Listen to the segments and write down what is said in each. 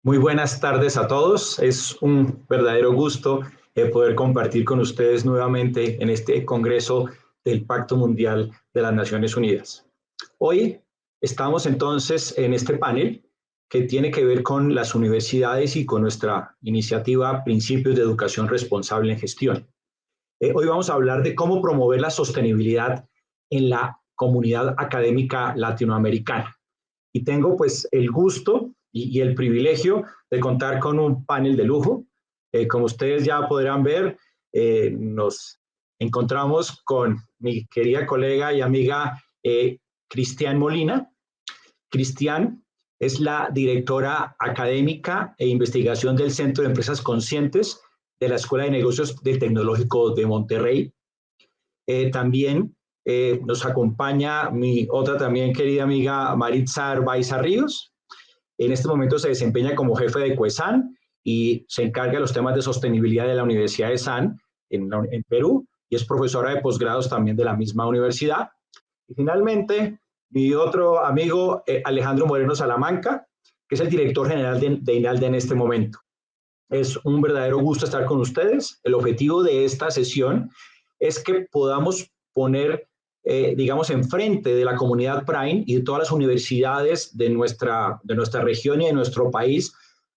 Muy buenas tardes a todos. Es un verdadero gusto poder compartir con ustedes nuevamente en este Congreso del Pacto Mundial de las Naciones Unidas. Hoy estamos entonces en este panel que tiene que ver con las universidades y con nuestra iniciativa Principios de Educación Responsable en Gestión. Hoy vamos a hablar de cómo promover la sostenibilidad en la comunidad académica latinoamericana. Y tengo pues el gusto y el privilegio de contar con un panel de lujo. Como ustedes ya podrán ver, nos encontramos con mi querida colega y amiga Cristian Molina. Cristian es la directora académica e investigación del Centro de Empresas Conscientes de la Escuela de Negocios del Tecnológico de Monterrey. También nos acompaña mi otra también querida amiga Maritza Arbaiza Ríos. En este momento se desempeña como jefe de CUESAN y se encarga de los temas de sostenibilidad de la Universidad de SAN en Perú y es profesora de posgrados también de la misma universidad. Y finalmente, mi otro amigo Alejandro Moreno Salamanca, que es el director general de INALDE en este momento. Es un verdadero gusto estar con ustedes. El objetivo de esta sesión es que podamos poner, digamos, enfrente de la comunidad Prime y de todas las universidades de nuestra región y de nuestro país,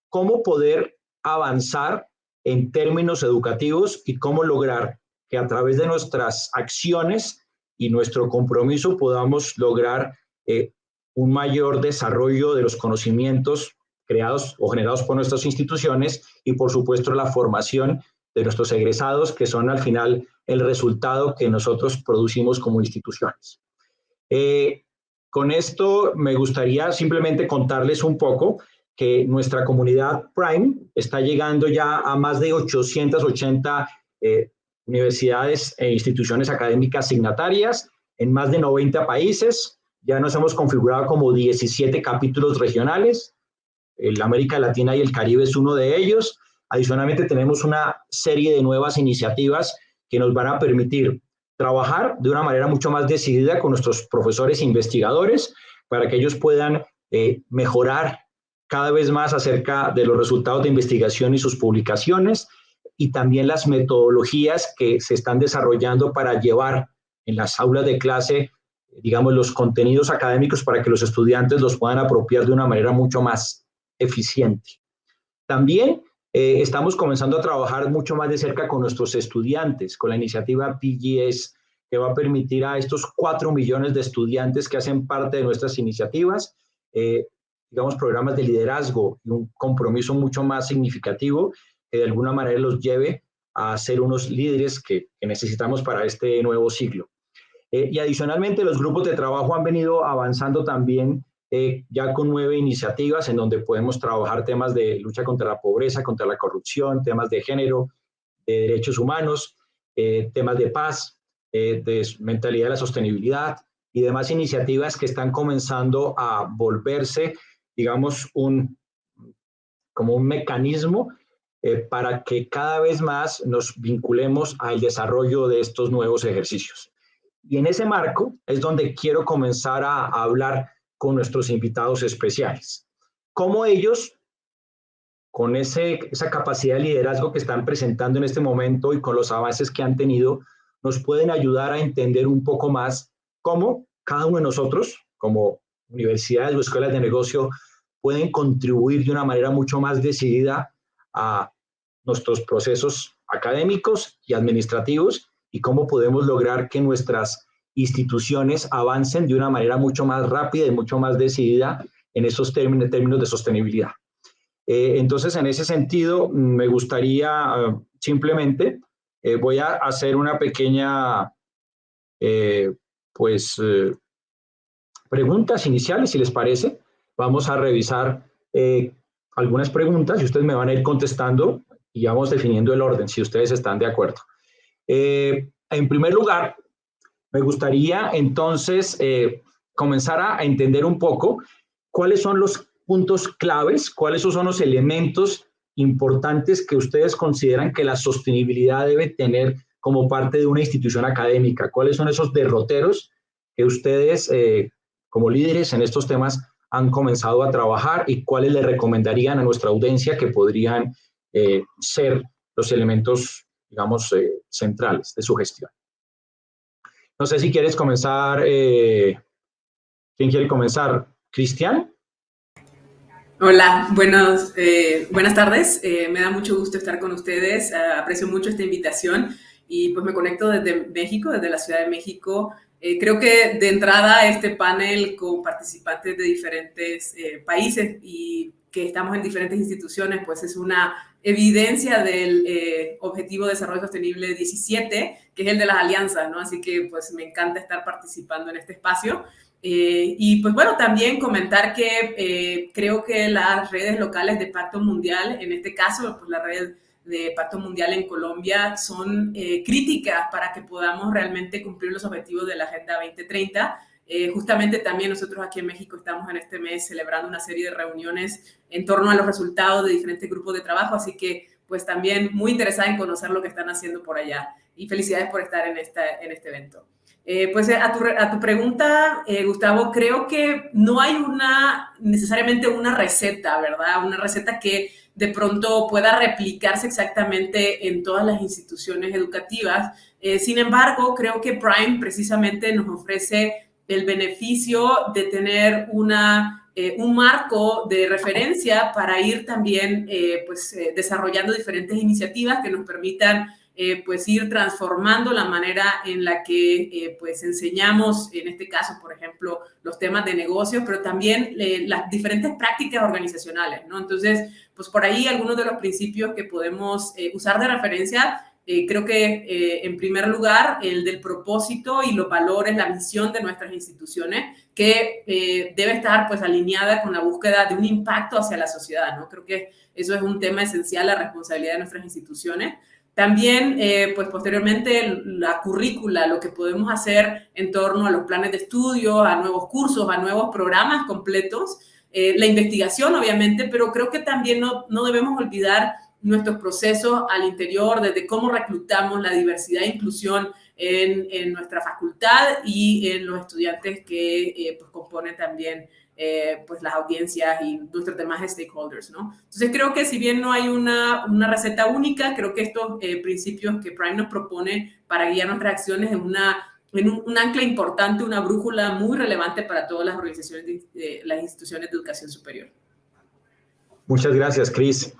cómo poder avanzar en términos educativos y cómo lograr que a través de nuestras acciones y nuestro compromiso podamos lograr un mayor desarrollo de los conocimientos creados o generados por nuestras instituciones y, por supuesto, la formación de nuestros egresados, que son al final el resultado que nosotros producimos como instituciones. Con esto me gustaría simplemente contarles un poco que nuestra comunidad Prime está llegando ya a más de 880 universidades e instituciones académicas signatarias en más de 90 países. Ya nos hemos configurado como 17 capítulos regionales. La América Latina y el Caribe es uno de ellos. Adicionalmente tenemos una serie de nuevas iniciativas que nos van a permitir trabajar de una manera mucho más decidida con nuestros profesores e investigadores para que ellos puedan mejorar cada vez más acerca de los resultados de investigación y sus publicaciones y también las metodologías que se están desarrollando para llevar en las aulas de clase, digamos, los contenidos académicos para que los estudiantes los puedan apropiar de una manera mucho más eficiente. También estamos comenzando a trabajar mucho más de cerca con nuestros estudiantes, con la iniciativa PGS, que va a permitir a estos 4 millones de estudiantes que hacen parte de nuestras iniciativas, digamos, programas de liderazgo y un compromiso mucho más significativo que de alguna manera los lleve a ser unos líderes que necesitamos para este nuevo siglo. Y adicionalmente los grupos de trabajo han venido avanzando también ya con 9 iniciativas en donde podemos trabajar temas de lucha contra la pobreza, contra la corrupción, temas de género, de derechos humanos, temas de paz, de mentalidad de la sostenibilidad y demás iniciativas que están comenzando a volverse, digamos, como un mecanismo para que cada vez más nos vinculemos al desarrollo de estos nuevos ejercicios. Y en ese marco es donde quiero comenzar a hablar con nuestros invitados especiales. Cómo ellos, con esa capacidad de liderazgo que están presentando en este momento y con los avances que han tenido, nos pueden ayudar a entender un poco más cómo cada uno de nosotros, como universidades o escuelas de negocio, pueden contribuir de una manera mucho más decidida a nuestros procesos académicos y administrativos y cómo podemos lograr que nuestras instituciones avancen de una manera mucho más rápida y mucho más decidida en esos términos de sostenibilidad. Entonces, en ese sentido, me gustaría simplemente, voy a hacer una pequeña, preguntas iniciales, si les parece. Vamos a revisar algunas preguntas y ustedes me van a ir contestando y vamos definiendo el orden, si ustedes están de acuerdo. En primer lugar, me gustaría entonces comenzar a entender un poco cuáles son los puntos claves, cuáles son los elementos importantes que ustedes consideran que la sostenibilidad debe tener como parte de una institución académica. ¿Cuáles son esos derroteros que ustedes, como líderes en estos temas, han comenzado a trabajar y cuáles le recomendarían a nuestra audiencia que podrían ser los elementos, digamos, centrales de su gestión. No sé si quieres comenzar. ¿Quién quiere comenzar? ¿Cristian? Hola, buenas tardes. Me da mucho gusto estar con ustedes. Aprecio mucho esta invitación y pues me conecto desde México, desde la Ciudad de México. Creo que de entrada este panel con participantes de diferentes países y que estamos en diferentes instituciones, pues es una evidencia del Objetivo de Desarrollo Sostenible 17, que es el de las alianzas, ¿no? Así que pues me encanta estar participando en este espacio. Y pues bueno, también comentar que creo que las redes locales de Pacto Mundial, en este caso, pues la red de Pacto Mundial en Colombia, son críticas para que podamos realmente cumplir los objetivos de la Agenda 2030. Justamente también nosotros aquí en México estamos en este mes celebrando una serie de reuniones en torno a los resultados de diferentes grupos de trabajo, así que pues también muy interesada en conocer lo que están haciendo por allá. Y felicidades por estar en este evento. Pues a tu pregunta, Gustavo, creo que no hay necesariamente una receta, ¿verdad? Una receta que de pronto pueda replicarse exactamente en todas las instituciones educativas. Sin embargo, creo que Prime precisamente nos ofrece el beneficio de tener un marco de referencia para ir también desarrollando diferentes iniciativas que nos permitan pues ir transformando la manera en la que pues enseñamos, en este caso, por ejemplo, los temas de negocios, pero también las diferentes prácticas organizacionales, ¿no? Entonces, pues por ahí algunos de los principios que podemos usar de referencia, creo que en primer lugar el del propósito y los valores, la misión de nuestras instituciones, que debe estar pues alineada con la búsqueda de un impacto hacia la sociedad, ¿no? Creo que eso es un tema esencial, la responsabilidad de nuestras instituciones. También, pues posteriormente, la currícula, lo que podemos hacer en torno a los planes de estudio, a nuevos cursos, a nuevos programas completos, la investigación, obviamente, pero creo que también no debemos olvidar nuestros procesos al interior, desde cómo reclutamos la diversidad e inclusión en nuestra facultad y en los estudiantes que pues componen también pues las audiencias y nuestros demás stakeholders, ¿no? Entonces creo que si bien no hay una receta única, creo que estos principios que Prime nos propone para guiar nuestras acciones en un ancla importante, una brújula muy relevante para todas las organizaciones, las instituciones de educación superior. Muchas gracias, Cris.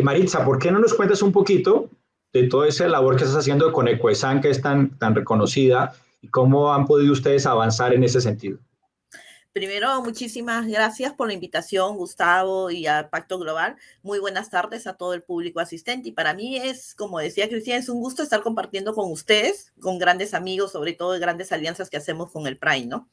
Maritza, ¿por qué no nos cuentas un poquito de toda esa labor que estás haciendo con Ecoesan, que es tan reconocida, y cómo han podido ustedes avanzar en ese sentido? Primero, muchísimas gracias por la invitación, Gustavo, y al Pacto Global. Muy buenas tardes a todo el público asistente. Y para mí es, como decía Cristian, es un gusto estar compartiendo con ustedes, con grandes amigos, sobre todo de grandes alianzas que hacemos con el Prime, ¿no?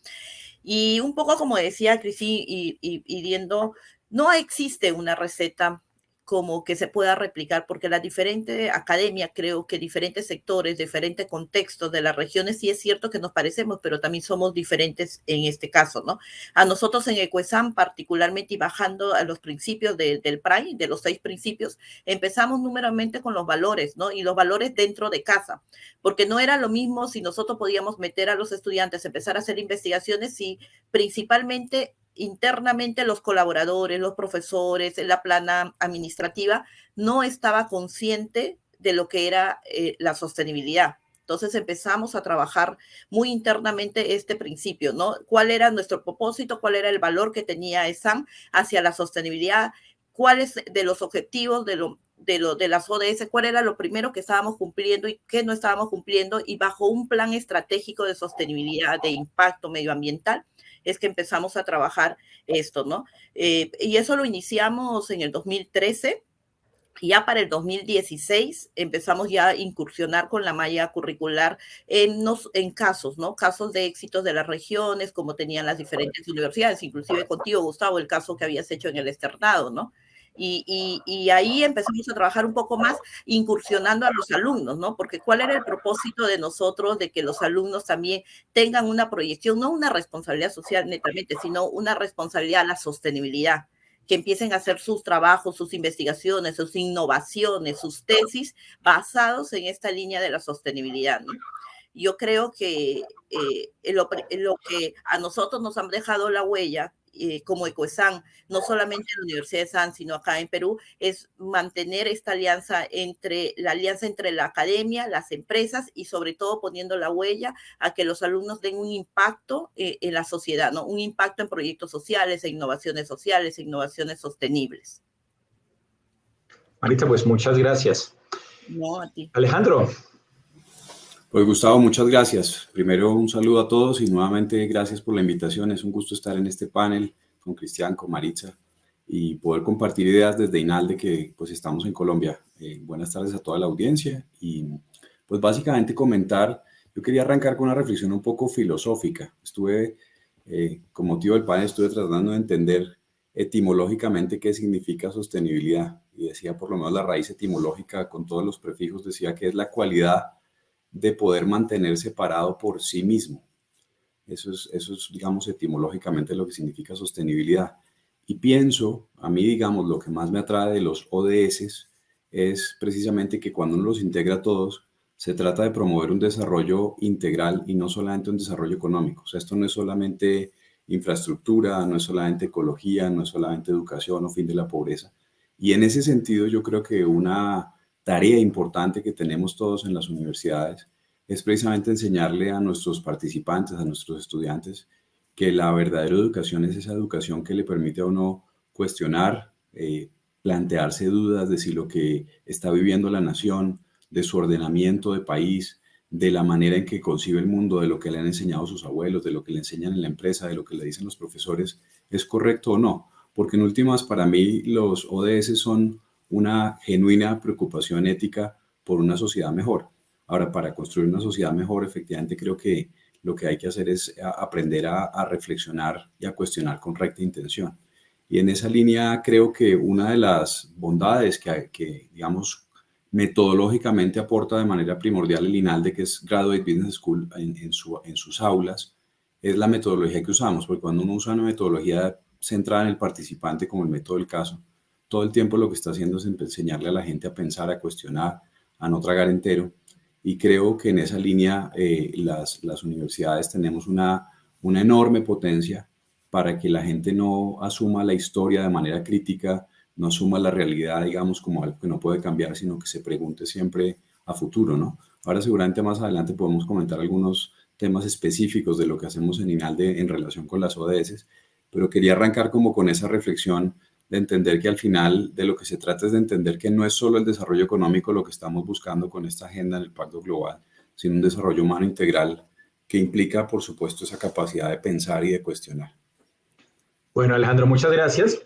Y un poco como decía Cristi, viendo, no existe una receta como que se pueda replicar, porque la diferente academia, creo que diferentes sectores, diferentes contextos de las regiones, sí es cierto que nos parecemos, pero también somos diferentes en este caso, ¿no? A nosotros en Ecoesan, particularmente, y bajando a los principios del PRAI, de los 6 principios, empezamos númeramente con los valores, ¿no? Y los valores dentro de casa, porque no era lo mismo si nosotros podíamos meter a los estudiantes, empezar a hacer investigaciones, si principalmente internamente los colaboradores, los profesores, la plana administrativa no estaba consciente de lo que era la sostenibilidad. Entonces empezamos a trabajar muy internamente este principio, ¿no? ¿Cuál era nuestro propósito? ¿Cuál era el valor que tenía ESAM hacia la sostenibilidad? ¿Cuáles de los objetivos de las ODS, cuál era lo primero que estábamos cumpliendo y qué no estábamos cumpliendo? Y bajo un plan estratégico de sostenibilidad, de impacto medioambiental, es que empezamos a trabajar esto, ¿no? Y eso lo iniciamos en el 2013. Y ya para el 2016 empezamos ya a incursionar con la malla curricular en casos, ¿no? Casos de éxitos de las regiones, como tenían las diferentes universidades, inclusive contigo, Gustavo, el caso que habías hecho en el externado, ¿no? Y ahí empezamos a trabajar un poco más incursionando a los alumnos, ¿no? Porque ¿cuál era el propósito de nosotros de que los alumnos también tengan una proyección, no una responsabilidad social netamente, sino una responsabilidad a la sostenibilidad? Que empiecen a hacer sus trabajos, sus investigaciones, sus innovaciones, sus tesis basados en esta línea de la sostenibilidad, ¿no? Yo creo que lo que a nosotros nos han dejado la huella como Ecoesan, no solamente en la Universidad de San, sino acá en Perú, es mantener esta alianza entre la academia, las empresas y sobre todo poniendo la huella a que los alumnos den un impacto en la sociedad, ¿no? Un impacto en proyectos sociales, e innovaciones sostenibles. Marita, pues muchas gracias. No, a ti. Alejandro. Pues Gustavo, muchas gracias. Primero un saludo a todos y nuevamente gracias por la invitación. Es un gusto estar en este panel con Cristian, con Maritza y poder compartir ideas desde INALDE, que pues estamos en Colombia. Buenas tardes a toda la audiencia y pues básicamente comentar, yo quería arrancar con una reflexión un poco filosófica. Con motivo del panel, estuve tratando de entender etimológicamente qué significa sostenibilidad y decía, por lo menos la raíz etimológica con todos los prefijos, decía que es la cualidad de poder mantenerse parado por sí mismo. Eso es, digamos, etimológicamente lo que significa sostenibilidad. Y pienso, a mí, digamos, lo que más me atrae de los ODS es precisamente que cuando uno los integra a todos, se trata de promover un desarrollo integral y no solamente un desarrollo económico. O sea, esto no es solamente infraestructura, no es solamente ecología, no es solamente educación o fin de la pobreza. Y en ese sentido, yo creo que una tarea importante que tenemos todos en las universidades es precisamente enseñarle a nuestros participantes, a nuestros estudiantes, que la verdadera educación es esa educación que le permite a uno cuestionar, plantearse dudas de si lo que está viviendo la nación, de su ordenamiento de país, de la manera en que concibe el mundo, de lo que le han enseñado sus abuelos, de lo que le enseñan en la empresa, de lo que le dicen los profesores, es correcto o no. Porque en últimas, para mí, los ODS son una genuina preocupación ética por una sociedad mejor. Ahora, para construir una sociedad mejor, efectivamente creo que lo que hay que hacer es aprender a reflexionar y a cuestionar con recta intención. Y en esa línea creo que una de las bondades que digamos, metodológicamente aporta de manera primordial el INALDE, que es Graduate Business School en sus aulas, es la metodología que usamos, porque cuando uno usa una metodología centrada en el participante como el método del caso, todo el tiempo lo que está haciendo es enseñarle a la gente a pensar, a cuestionar, a no tragar entero. Y creo que en esa línea las universidades tenemos una enorme potencia para que la gente no asuma la historia de manera crítica, no asuma la realidad, digamos, como algo que no puede cambiar, sino que se pregunte siempre a futuro, ¿no? Ahora seguramente más adelante podemos comentar algunos temas específicos de lo que hacemos en INALDE en relación con las ODS, pero quería arrancar como con esa reflexión de entender que al final de lo que se trata es de entender que no es solo el desarrollo económico lo que estamos buscando con esta agenda en el Pacto Global, sino un desarrollo humano integral que implica, por supuesto, esa capacidad de pensar y de cuestionar. Bueno, Alejandro, muchas gracias.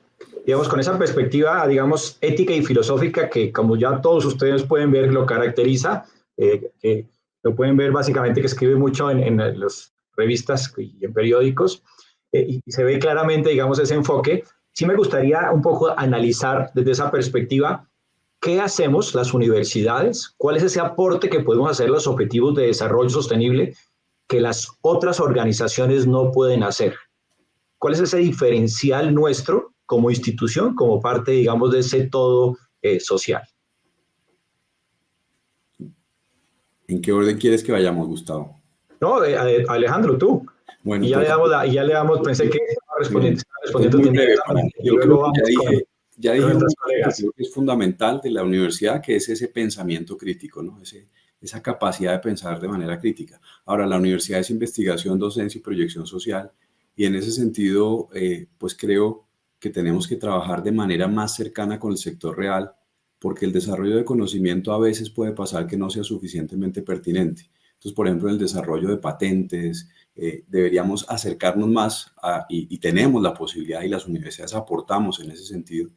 Digamos, con esa perspectiva, digamos, ética y filosófica que, como ya todos ustedes pueden ver, lo caracteriza, que lo pueden ver básicamente que escribe mucho en las revistas y en periódicos, y se ve claramente, digamos, ese enfoque. Sí me gustaría un poco analizar desde esa perspectiva qué hacemos las universidades, cuál es ese aporte que podemos hacer a los objetivos de desarrollo sostenible que las otras organizaciones no pueden hacer. ¿Cuál es ese diferencial nuestro como institución, como parte, digamos, de ese todo social? ¿En qué orden quieres que vayamos, Gustavo? No, Alejandro, tú. Bueno, y ya le damos, pensé que estaba respondiendo inmediatamente. Yo creo que ya dije un punto que creo que es fundamental de la universidad, que es ese pensamiento crítico, ¿no? Esa capacidad de pensar de manera crítica. Ahora, la universidad es investigación, docencia y proyección social, y en ese sentido, pues creo que tenemos que trabajar de manera más cercana con el sector real, porque el desarrollo de conocimiento a veces puede pasar que no sea suficientemente pertinente. Entonces, por ejemplo, en el desarrollo de patentes, deberíamos acercarnos más y tenemos la posibilidad y las universidades aportamos en ese sentido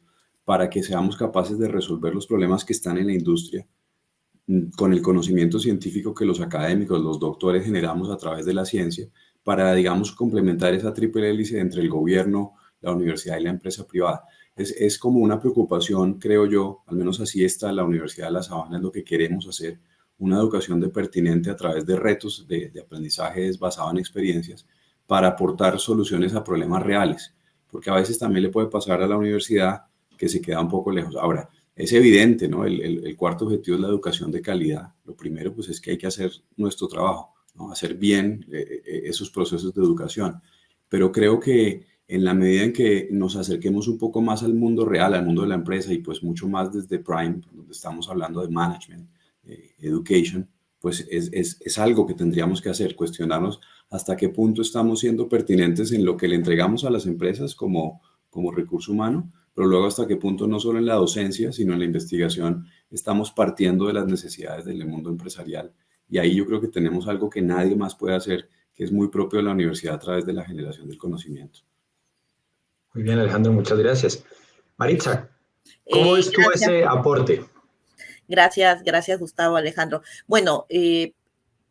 para que seamos capaces de resolver los problemas que están en la industria con el conocimiento científico que los académicos, los doctores generamos a través de la ciencia para, digamos, complementar esa triple hélice entre el gobierno, la universidad y la empresa privada. Es como una preocupación, creo yo, al menos así está la Universidad de La Sabana, es lo que queremos hacer, una educación de pertinente a través de retos de aprendizajes basados en experiencias para aportar soluciones a problemas reales, porque a veces también le puede pasar a la universidad que se queda un poco lejos. Ahora, es evidente, ¿no? El cuarto objetivo es la educación de calidad. Lo primero, pues, es que hay que hacer nuestro trabajo, ¿no? Hacer bien esos procesos de educación. Pero creo que En la medida en que nos acerquemos un poco más al mundo real, al mundo de la empresa y pues mucho más desde Prime, donde estamos hablando de management, education, pues es algo que tendríamos que hacer, cuestionarnos hasta qué punto estamos siendo pertinentes en lo que le entregamos a las empresas como recurso humano, pero luego hasta qué punto no solo en la docencia, sino en la investigación estamos partiendo de las necesidades del mundo empresarial. Y ahí yo creo que tenemos algo que nadie más puede hacer, que es muy propio de la universidad a través de la generación del conocimiento. Muy bien, Alejandro, muchas gracias. Maritza, ¿cómo ves tú ese aporte? Gracias, Gustavo, Alejandro. Bueno,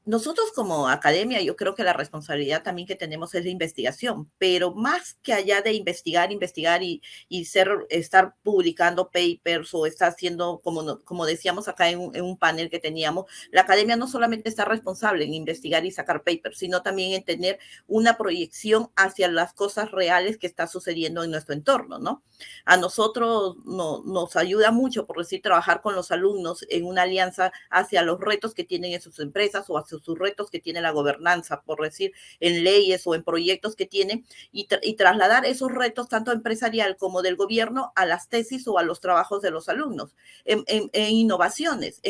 nosotros como academia, yo creo que la responsabilidad también que tenemos es la investigación, pero más que allá de investigar y estar publicando papers o estar haciendo, como decíamos acá en un panel que teníamos, la academia no solamente está responsable en investigar y sacar papers, sino también en tener una proyección hacia las cosas reales que está sucediendo en nuestro entorno, ¿no? A nosotros nos ayuda mucho, por decir, trabajar con los alumnos en una alianza hacia los retos que tienen en sus empresas o hacia sus retos que tiene la gobernanza, por decir, en leyes o en proyectos que tienen, y trasladar esos retos tanto empresarial como del gobierno a las tesis o a los trabajos de los alumnos, en innovaciones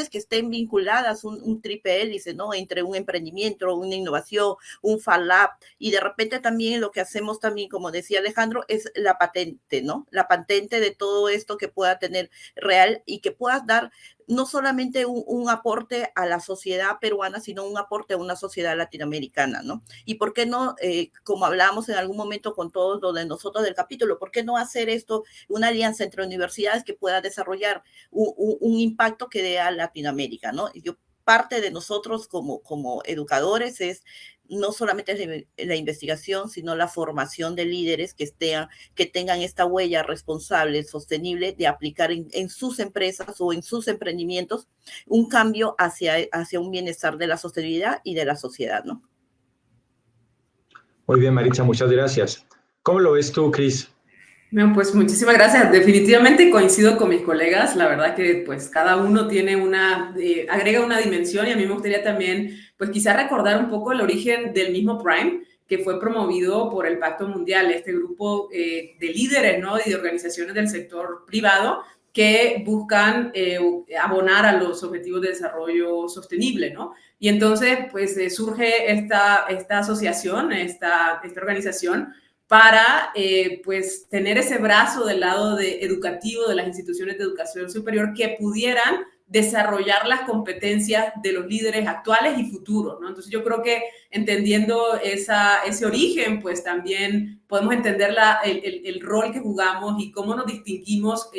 que estén vinculadas, un triple hélice, ¿no? Entre un emprendimiento, una innovación, un Fab Lab, y de repente también lo que hacemos también, como decía Alejandro, es la patente, ¿no? La patente de todo esto que pueda tener real y que puedas dar no solamente un aporte a la sociedad peruana, sino un aporte a una sociedad latinoamericana, ¿no? Y por qué no, como hablábamos en algún momento con todos los de nosotros del capítulo, ¿por qué no hacer esto, una alianza entre universidades que pueda desarrollar un impacto que dé a Latinoamérica, ¿no? Parte de nosotros como educadores es no solamente la investigación, sino la formación de líderes que tengan esta huella responsable, sostenible, de aplicar en sus empresas o en sus emprendimientos un cambio hacia un bienestar de la sostenibilidad y de la sociedad, ¿no? Muy bien, Maritza, muchas gracias. ¿Cómo lo ves tú, Cris? Bueno, pues muchísimas gracias. Definitivamente coincido con mis colegas. La verdad que pues cada uno tiene agrega una dimensión, y a mí me gustaría también pues quizá recordar un poco el origen del mismo Prime, que fue promovido por el Pacto Mundial, este grupo de líderes, ¿no? Y de organizaciones del sector privado que buscan abonar a los objetivos de desarrollo sostenible, ¿no? Y entonces pues surge esta asociación, esta organización, para pues tener ese brazo del lado educativo de las instituciones de educación superior que pudieran desarrollar las competencias de los líderes actuales y futuros, ¿no? Entonces yo creo que entendiendo ese origen, pues también podemos entender el rol que jugamos y cómo nos distinguimos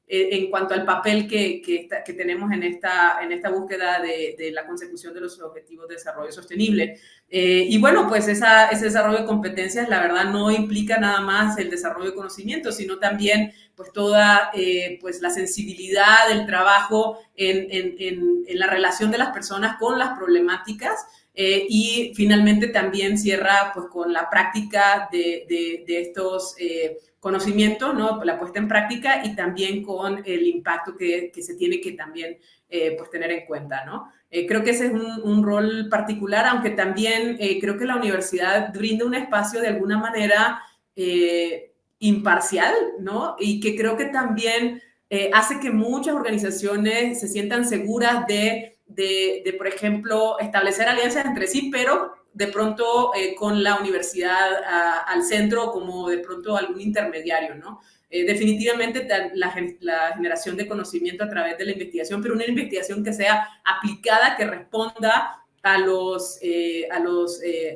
en cuanto al papel que tenemos en esta búsqueda de la consecución de los objetivos de desarrollo sostenible. Y bueno, pues ese desarrollo de competencias, la verdad, no implica nada más el desarrollo de conocimiento, sino también pues toda pues la sensibilidad del trabajo en la relación de las personas con las problemáticas. Y finalmente también cierra pues con la práctica de estos conocimientos, ¿no? La puesta en práctica, y también con el impacto que se tiene que también pues tener en cuenta, ¿no? Creo que ese es un rol particular, aunque también creo que la universidad brinda un espacio de alguna manera imparcial, ¿no? Y que creo que también hace que muchas organizaciones se sientan seguras de, por ejemplo, establecer alianzas entre sí, pero de pronto con la universidad al centro, como de pronto algún intermediario, ¿no? Definitivamente la generación de conocimiento a través de la investigación, pero una investigación que sea aplicada, que responda a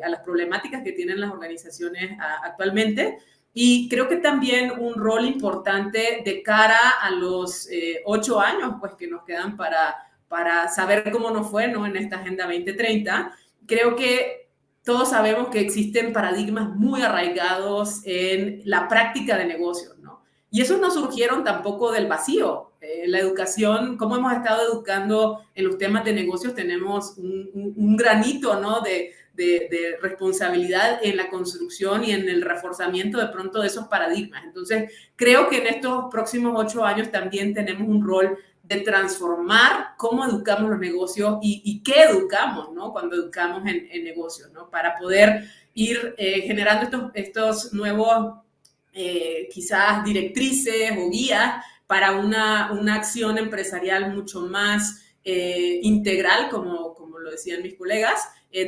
las problemáticas que tienen las organizaciones actualmente. Y creo que también un rol importante de cara a los 8 años pues, que nos quedan para saber cómo nos fue, ¿no? En esta Agenda 2030. Creo que todos sabemos que existen paradigmas muy arraigados en la práctica de negocios, ¿no? Y esos no surgieron tampoco del vacío. La educación, como hemos estado educando en los temas de negocios, tenemos un granito, ¿no? de responsabilidad en la construcción y en el reforzamiento de pronto de esos paradigmas. Entonces, creo que en estos próximos 8 años también tenemos un rol de transformar cómo educamos los negocios y qué educamos, ¿no? Cuando educamos en negocios, ¿no? Para poder ir generando estos nuevos, quizás directrices o guías para una acción empresarial mucho más integral, como lo decían mis colegas,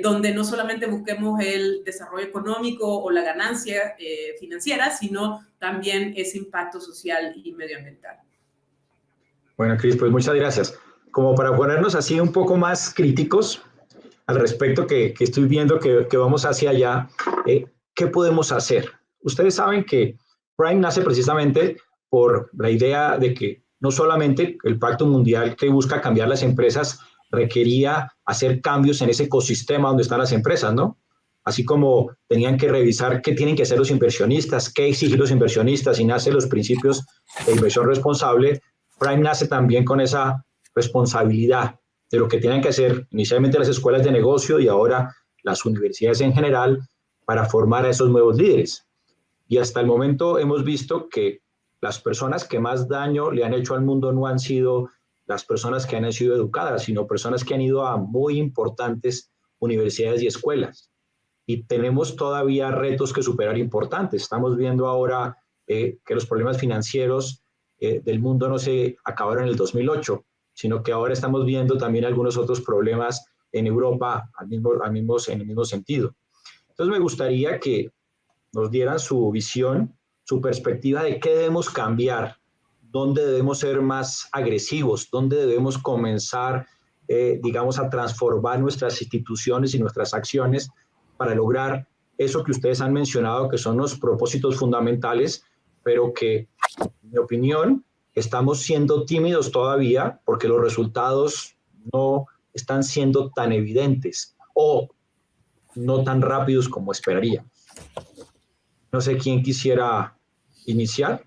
donde no solamente busquemos el desarrollo económico o la ganancia financiera, sino también ese impacto social y medioambiental. Bueno, Cris, pues muchas gracias. Como para ponernos así un poco más críticos al respecto, que estoy viendo que vamos hacia allá, ¿qué podemos hacer? Ustedes saben que Prime nace precisamente por la idea de que no solamente el Pacto Mundial que busca cambiar las empresas requería hacer cambios en ese ecosistema donde están las empresas, ¿no? Así como tenían que revisar qué tienen que hacer los inversionistas, qué exigir los inversionistas, y nace los principios de inversión responsable. Prime nace también con esa responsabilidad de lo que tienen que hacer inicialmente las escuelas de negocio y ahora las universidades en general para formar a esos nuevos líderes. Y hasta el momento hemos visto que las personas que más daño le han hecho al mundo no han sido las personas que han sido educadas, sino personas que han ido a muy importantes universidades y escuelas. Y tenemos todavía retos que superar importantes. Estamos viendo ahora que los problemas financieros del mundo no se acabaron en el 2008, sino que ahora estamos viendo también algunos otros problemas en Europa en el mismo sentido. Entonces me gustaría que nos dieran su visión, su perspectiva de qué debemos cambiar, dónde debemos ser más agresivos, dónde debemos comenzar, digamos, a transformar nuestras instituciones y nuestras acciones para lograr eso que ustedes han mencionado, que son los propósitos fundamentales, pero que, en mi opinión, estamos siendo tímidos todavía porque los resultados no están siendo tan evidentes o no tan rápidos como esperaríamos. No sé quién quisiera iniciar.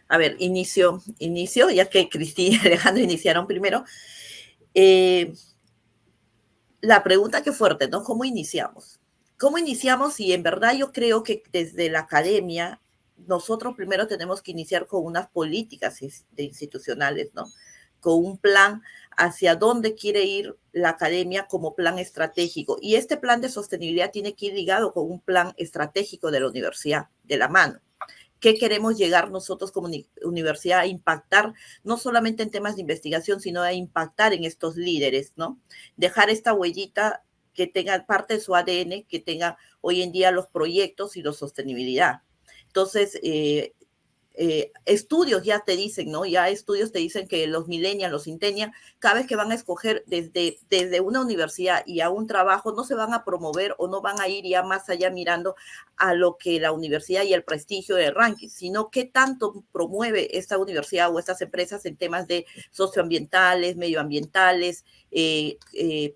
A ver, inicio, ya que Cristina y Alejandro iniciaron primero. La pregunta que fuerte, ¿no? ¿Cómo iniciamos? ¿Cómo iniciamos? Y en verdad yo creo que desde la academia nosotros primero tenemos que iniciar con unas políticas institucionales, ¿no? Con un plan hacia dónde quiere ir la academia como plan estratégico. Y este plan de sostenibilidad tiene que ir ligado con un plan estratégico de la universidad, de la mano. ¿Qué queremos llegar nosotros como universidad a impactar, no solamente en temas de investigación, sino a impactar en estos líderes, ¿no? Dejar esta huellita que tenga parte de su ADN, que tenga hoy en día los proyectos y la sostenibilidad. Entonces, estudios ya te dicen, ¿no? Ya estudios te dicen que los millennials, los centennials, cada vez que van a escoger desde una universidad y a un trabajo, no se van a promover o no van a ir ya más allá mirando a lo que la universidad y el prestigio del ranking, sino qué tanto promueve esta universidad o estas empresas en temas de socioambientales, medioambientales,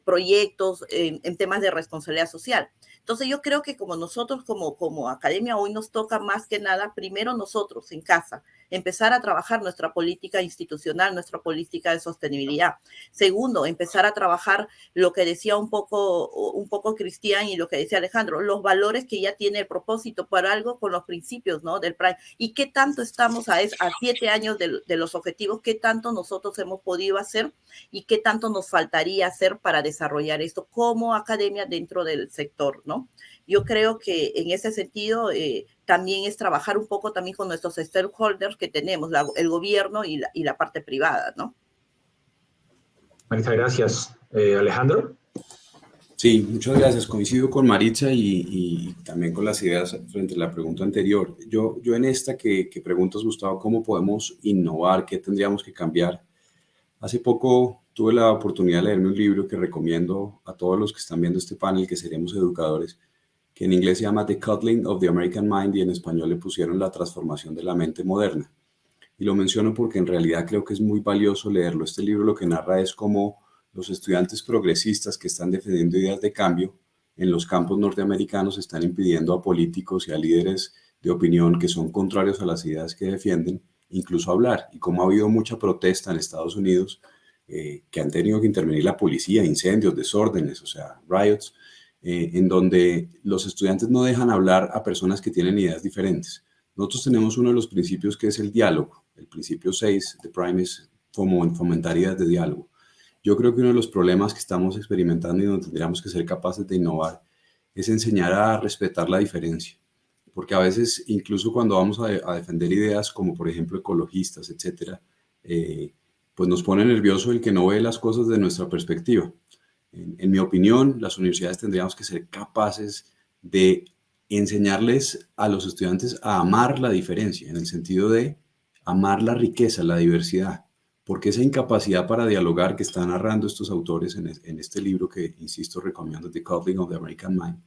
proyectos, en temas de responsabilidad social. Entonces yo creo que como nosotros, como academia, hoy nos toca más que nada, primero nosotros en casa, empezar a trabajar nuestra política institucional, nuestra política de sostenibilidad. Segundo, empezar a trabajar lo que decía un poco Cristian y lo que decía Alejandro, los valores que ya tiene el propósito para algo con los principios, ¿no? Del Prime. Y qué tanto estamos a 7 años de los objetivos, qué tanto nosotros hemos podido hacer y qué tanto nos faltaría hacer para desarrollar esto como academia dentro del sector, ¿no? Yo creo que en ese sentido también es trabajar un poco también con nuestros stakeholders que tenemos, el gobierno y la parte privada, ¿no? Muchas gracias. Alejandro. Sí, muchas gracias. Coincido con Maritza y también con las ideas frente a la pregunta anterior. Yo en esta que preguntas, Gustavo, ¿cómo podemos innovar? ¿Qué tendríamos que cambiar? Hace poco tuve la oportunidad de leerme un libro que recomiendo a todos los que están viendo este panel, que seremos educadores, que en inglés se llama The Coddling of the American Mind y en español le pusieron La transformación de la mente moderna. Y lo menciono porque en realidad creo que es muy valioso leerlo. Este libro lo que narra es cómo los estudiantes progresistas que están defendiendo ideas de cambio en los campos norteamericanos están impidiendo a políticos y a líderes de opinión que son contrarios a las ideas que defienden, incluso hablar. Y como ha habido mucha protesta en Estados Unidos, que han tenido que intervenir la policía, incendios, desórdenes, o sea, riots, en donde los estudiantes no dejan hablar a personas que tienen ideas diferentes. Nosotros tenemos uno de los principios que es el diálogo. El principio 6 de Prime es fomentar ideas de diálogo. Yo creo que uno de los problemas que estamos experimentando y donde tendríamos que ser capaces de innovar es enseñar a respetar la diferencia. Porque a veces, incluso cuando vamos a defender ideas como, por ejemplo, ecologistas, etcétera, pues nos pone nervioso el que no ve las cosas de nuestra perspectiva. En mi opinión, las universidades tendríamos que ser capaces de enseñarles a los estudiantes a amar la diferencia, en el sentido de amar la riqueza, la diversidad, porque esa incapacidad para dialogar que están narrando estos autores en este libro que, insisto, recomiendo, The Coupling of the American Mind,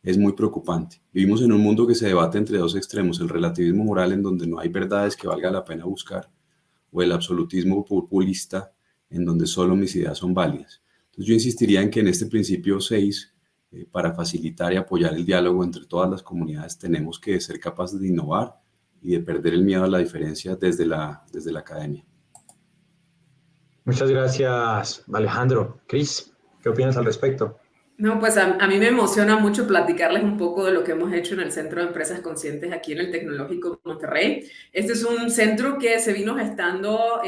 es muy preocupante. Vivimos en un mundo que se debate entre dos extremos, el relativismo moral en donde no hay verdades que valga la pena buscar, o el absolutismo populista en donde solo mis ideas son válidas. Entonces yo insistiría en que en este principio 6, para facilitar y apoyar el diálogo entre todas las comunidades, tenemos que ser capaces de innovar y de perder el miedo a la diferencia desde la academia. Muchas gracias, Alejandro. Cris, ¿qué opinas al respecto? No, pues a mí me emociona mucho platicarles un poco de lo que hemos hecho en el Centro de Empresas Conscientes aquí en el Tecnológico Monterrey. Este es un centro que se vino gestando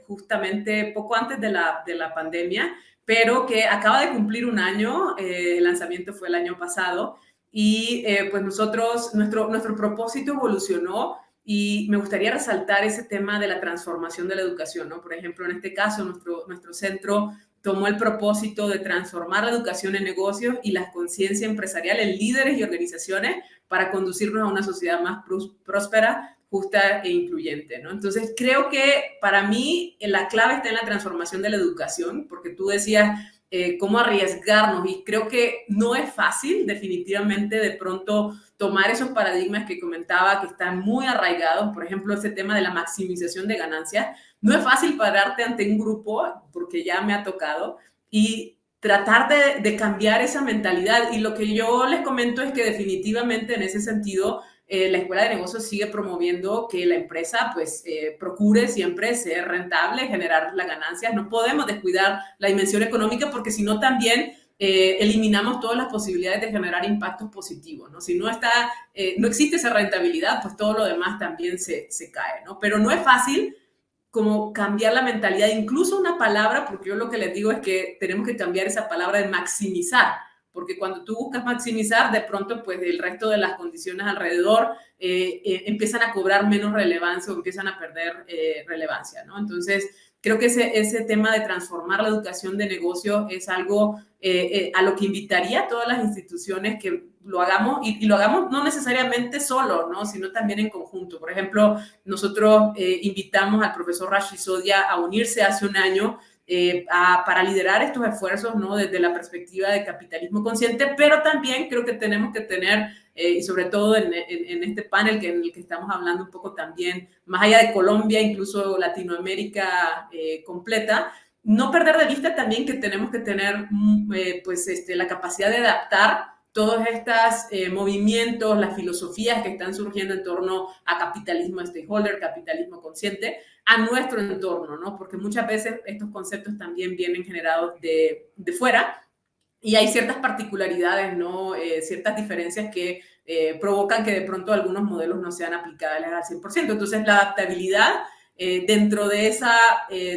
justamente poco antes de la pandemia, pero que acaba de cumplir un año. El lanzamiento fue el año pasado y pues nuestro propósito evolucionó. Y me gustaría resaltar ese tema de la transformación de la educación, ¿no? Por ejemplo, en este caso, nuestro centro tomó el propósito de transformar la educación en negocios y la conciencia empresarial en líderes y organizaciones para conducirnos a una sociedad más próspera, justa e incluyente, ¿no? Entonces, creo que para mí la clave está en la transformación de la educación, porque tú decías cómo arriesgarnos, y creo que no es fácil, definitivamente, de pronto tomar esos paradigmas que comentaba que están muy arraigados, por ejemplo, ese tema de la maximización de ganancias. No es fácil pararte ante un grupo, porque ya me ha tocado, y tratar de cambiar esa mentalidad. Y lo que yo les comento es que definitivamente en ese sentido la Escuela de Negocios sigue promoviendo que la empresa pues procure siempre ser rentable, generar las ganancias. No podemos descuidar la dimensión económica porque si no también eliminamos todas las posibilidades de generar impactos positivos, ¿no? Si no existe esa rentabilidad, pues todo lo demás también se cae, ¿no? Pero no es fácil como cambiar la mentalidad, incluso una palabra, porque yo lo que les digo es que tenemos que cambiar esa palabra de maximizar, porque cuando tú buscas maximizar, de pronto pues el resto de las condiciones alrededor empiezan a cobrar menos relevancia o empiezan a perder relevancia, ¿no? Entonces, creo que ese tema de transformar la educación de negocio es algo a lo que invitaría a todas las instituciones que lo hagamos y lo hagamos no necesariamente solo, ¿no? Sino también en conjunto. Por ejemplo, nosotros invitamos al profesor Rashid Sodia a unirse hace un año para liderar estos esfuerzos, ¿no? Desde la perspectiva de capitalismo consciente, pero también creo que tenemos que tener, y sobre todo en este panel en el que estamos hablando un poco también, más allá de Colombia, incluso Latinoamérica completa, no perder de vista también que tenemos que tener la capacidad de adaptar todos estos movimientos, las filosofías que están surgiendo en torno a capitalismo stakeholder, capitalismo consciente, a nuestro entorno, ¿no? Porque muchas veces estos conceptos también vienen generados de fuera y hay ciertas particularidades, ¿no? Ciertas diferencias que provocan que de pronto algunos modelos no sean aplicables al 100%. Entonces, la adaptabilidad dentro de esa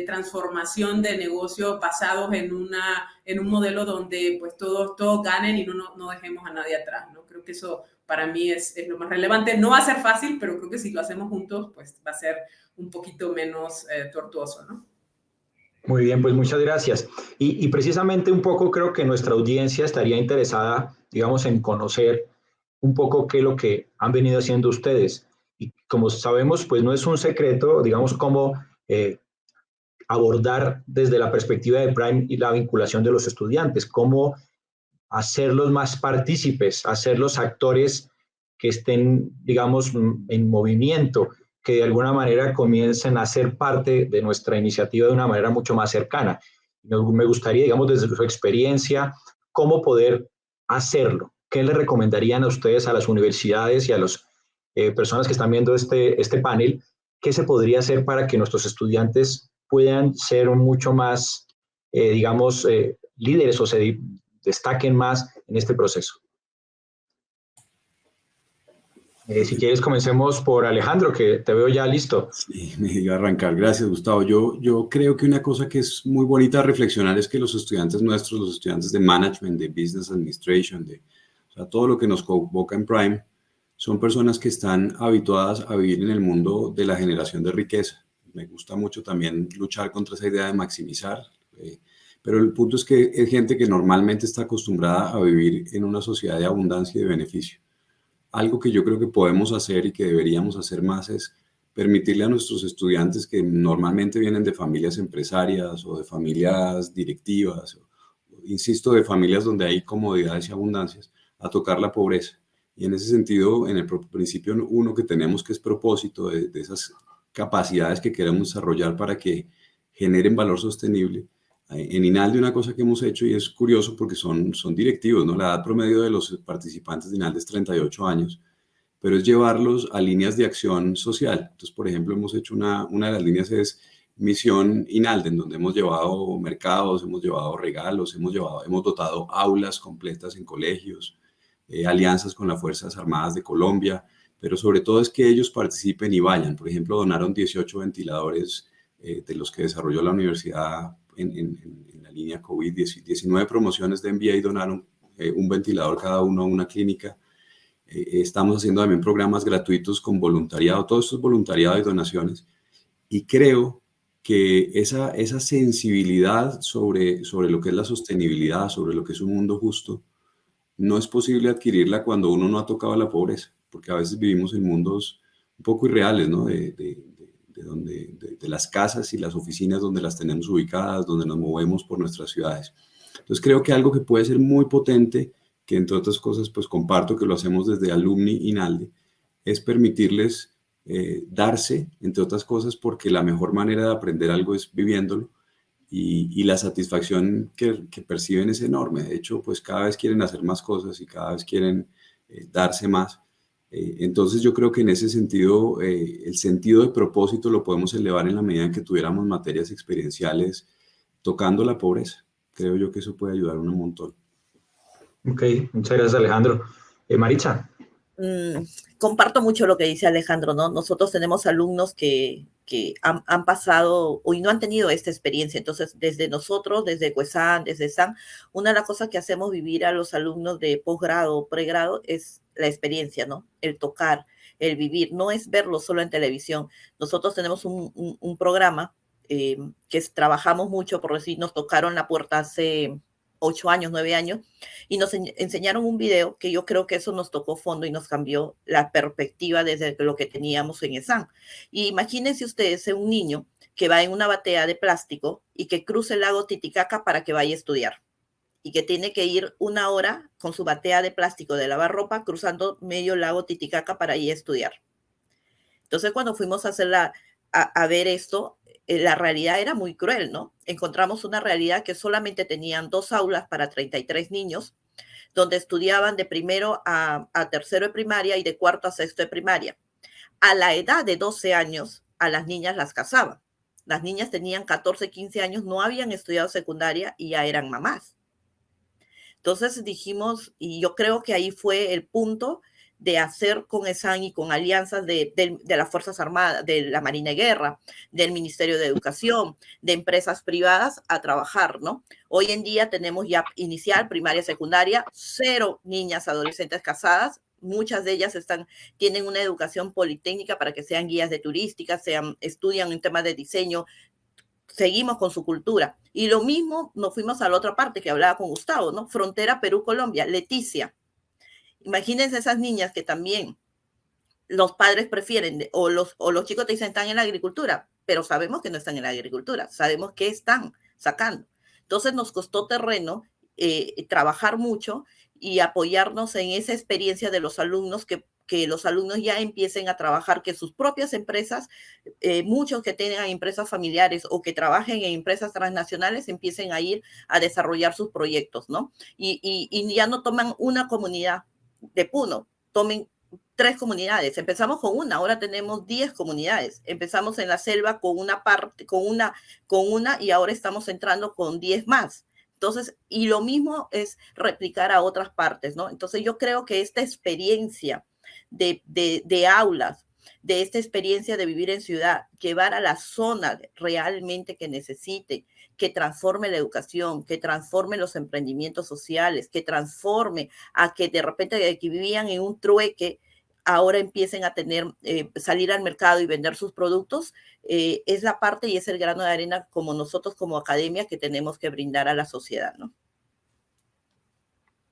transformación de negocios basados en un modelo donde pues todos ganen y no dejemos a nadie atrás, ¿no? Creo que eso para mí es lo más relevante. No va a ser fácil, pero creo que si lo hacemos juntos, pues va a ser un poquito menos tortuoso, ¿no? Muy bien, pues muchas gracias. Y precisamente un poco creo que nuestra audiencia estaría interesada, digamos, en conocer un poco qué es lo que han venido haciendo ustedes. Y como sabemos, pues no es un secreto, digamos, cómo abordar desde la perspectiva de Prime y la vinculación de los estudiantes, cómo hacerlos más partícipes, hacerlos actores que estén, digamos, en movimiento, que de alguna manera comiencen a ser parte de nuestra iniciativa de una manera mucho más cercana. Me gustaría, digamos, desde su experiencia, cómo poder hacerlo. ¿Qué le recomendarían a ustedes, a las universidades y a las personas que están viendo este panel? ¿Qué se podría hacer para que nuestros estudiantes puedan ser mucho más, digamos, líderes o se destaquen más en este proceso? Si quieres, comencemos por Alejandro, que te veo ya listo. Sí, me iba a arrancar. Gracias, Gustavo. Yo creo que una cosa que es muy bonita reflexionar es que los estudiantes nuestros, los estudiantes de Management, de Business Administration, o sea, todo lo que nos convoca en Prime, son personas que están habituadas a vivir en el mundo de la generación de riqueza. Me gusta mucho también luchar contra esa idea de maximizar, pero el punto es que es gente que normalmente está acostumbrada a vivir en una sociedad de abundancia y de beneficio. Algo que yo creo que podemos hacer y que deberíamos hacer más es permitirle a nuestros estudiantes que normalmente vienen de familias empresarias o de familias directivas, insisto, de familias donde hay comodidades y abundancias, a tocar la pobreza. Y en ese sentido, en el principio uno que tenemos, que es propósito de esas capacidades que queremos desarrollar para que generen valor sostenible. En INALDE una cosa que hemos hecho, y es curioso porque son directivos, ¿no? La edad promedio de los participantes de INALDE es 38 años, pero es llevarlos a líneas de acción social. Entonces, por ejemplo, hemos hecho una de las líneas es Misión INALDE, en donde hemos llevado mercados, hemos llevado regalos, hemos dotado aulas completas en colegios, alianzas con las Fuerzas Armadas de Colombia, pero sobre todo es que ellos participen y vayan. Por ejemplo, donaron 18 ventiladores de los que desarrolló la universidad en la línea COVID, 19 promociones de MBA donaron un ventilador cada uno a una clínica. Estamos haciendo también programas gratuitos con voluntariado, todo esto es voluntariado y donaciones. Y creo que esa sensibilidad sobre lo que es la sostenibilidad, sobre lo que es un mundo justo, no es posible adquirirla cuando uno no ha tocado la pobreza, porque a veces vivimos en mundos un poco irreales, ¿no? De las casas y las oficinas donde las tenemos ubicadas, donde nos movemos por nuestras ciudades. Entonces creo que algo que puede ser muy potente, que entre otras cosas pues comparto que lo hacemos desde Alumni INALDE, es permitirles darse, entre otras cosas, porque la mejor manera de aprender algo es viviéndolo, y la satisfacción que perciben es enorme. De hecho, pues cada vez quieren hacer más cosas y cada vez quieren darse más. Entonces yo creo que en ese sentido, el sentido de propósito lo podemos elevar en la medida en que tuviéramos materias experienciales tocando la pobreza. Creo yo que eso puede ayudar un montón. Ok, muchas gracias, Alejandro. Maritza. Comparto mucho lo que dice Alejandro, ¿no? Nosotros tenemos alumnos que han pasado y no han tenido esta experiencia. Entonces, desde nosotros, desde CUESAN, desde SAN, una de las cosas que hacemos vivir a los alumnos de posgrado o pregrado es la experiencia, ¿no? El tocar, el vivir. No es verlo solo en televisión. Nosotros tenemos un programa que trabajamos mucho, por decir, nos tocaron la puerta hace 8 años, 9 años, y nos enseñaron un video que yo creo que eso nos tocó fondo y nos cambió la perspectiva desde lo que teníamos en ESAN. Y imagínense ustedes un niño que va en una batea de plástico y que cruce el lago Titicaca para que vaya a estudiar, y que tiene que ir 1 hora con su batea de plástico de lavar ropa cruzando medio lago Titicaca para ir a estudiar. Entonces, cuando fuimos a ver esto, la realidad era muy cruel, ¿no? Encontramos una realidad que solamente tenían 2 aulas para 33 niños, donde estudiaban de primero a tercero de primaria y de cuarto a sexto de primaria. A la edad de 12 años, a las niñas las casaban. Las niñas tenían 14, 15 años, no habían estudiado secundaria y ya eran mamás. Entonces dijimos, y yo creo que ahí fue el punto de hacer con ESAN y con alianzas de las Fuerzas Armadas, de la Marina de Guerra, del Ministerio de Educación, de empresas privadas a trabajar, ¿no? Hoy en día tenemos ya inicial, primaria, secundaria, 0 niñas adolescentes casadas. Muchas de ellas tienen una educación politécnica para que sean guías de turística, estudian en temas de diseño. Seguimos con su cultura. Y lo mismo nos fuimos a la otra parte que hablaba con Gustavo, ¿no? Frontera Perú-Colombia, Leticia. Imagínense esas niñas que también los padres prefieren, o los chicos te dicen están en la agricultura, pero sabemos que no están en la agricultura, sabemos que están sacando. Entonces nos costó terreno trabajar mucho y apoyarnos en esa experiencia de los alumnos, que los alumnos ya empiecen a trabajar, que sus propias empresas, muchos que tengan empresas familiares o que trabajen en empresas transnacionales, empiecen a ir a desarrollar sus proyectos, ¿no? Y ya no toman una comunidad de Puno, tomen 3 comunidades. Empezamos con una, ahora tenemos 10 comunidades. Empezamos en la selva con una y ahora estamos entrando con 10 más. Entonces, y lo mismo es replicar a otras partes, ¿no? Entonces yo creo que esta experiencia de aulas, de esta experiencia de vivir en ciudad, llevar a la zona realmente que necesite, que transforme la educación, que transforme los emprendimientos sociales, que transforme a que de repente que vivían en un trueque, ahora empiecen a tener, salir al mercado y vender sus productos, es la parte y es el grano de arena como nosotros como academia que tenemos que brindar a la sociedad, ¿no?